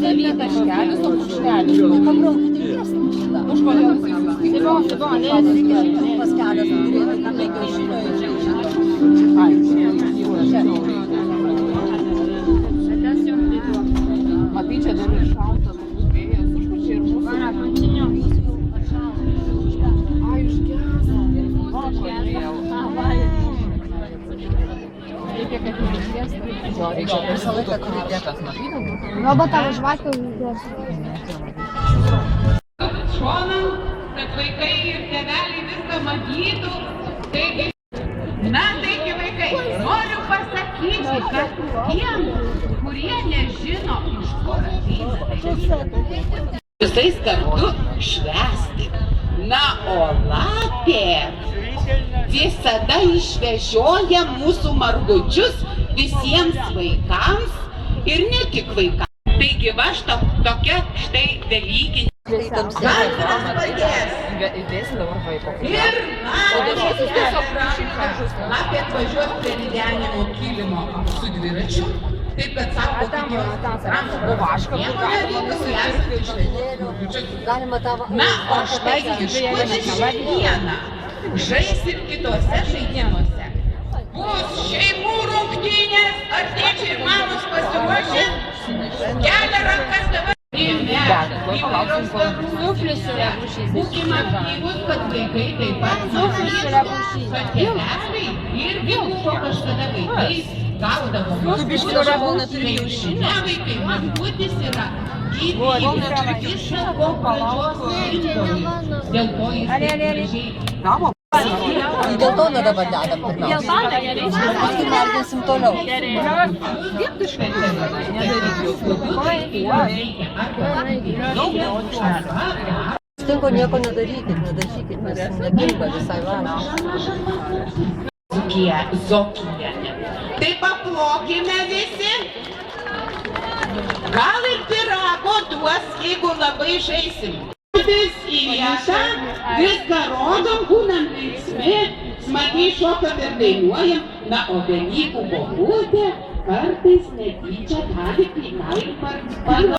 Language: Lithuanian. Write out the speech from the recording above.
dalykai taškelis, o puškelis. Pabraukit ilgesnį šitą. Kažkodėl jisai sustiprino. Pas kelias turėtų būti kiaušinio ir Matai, čia dar ir šalta, toks vėjas užpučia ir mūsų. Ai, užgeso. Reikia, kad nežviestų. Jo, reikia visą laiką turėti tas matytas. Roba tavo žvakė uždės. Šonam, kad vaikai ir tėveliai viską matytų. Taigi, vaikai, noriu pasakyti, kad tiem, kurie nežino, iš kur ateina, visais kartu švęsti. Na, o lapė visada išvežioja mūsų margučius visiems vaikams ir ne tik vaikams. Taigi va tokia štai dalykinė. Įdėsi dabar vaiko. Ir lapė atvažiuos prie ridenimo kilimo su dviračiu. Taip, kad sako, na, o štai iškuosi dieną žais ir kitose žaidimuose. Bus šeimų rungtynės, ar tėčiai ir mamos pasiruošę, kelia rankas dabar. Būkime aktyvus, kad vaikai taip pat matytų, kad tėveliai irgi buvo kažkada vaikais, gaudavo margučius, ne vaikai, margutis yra gyvybės po pradžios simbolis, dėl to jis gražiai. Dėl to dabar dedam pirmiausia. Paskui merginsim toliau. Stinko nieko nedarykit, nes netinka visai valia. Zokienė. Tai paplokime visi. Gal ir pyrago duos, jeigu labai žaisim. Vis į vietą, viską rodom, būnam linksmi, smagiai šokam ir dainuojam. Na, o Velykų bobutė kartais netyčia gali kai ką ir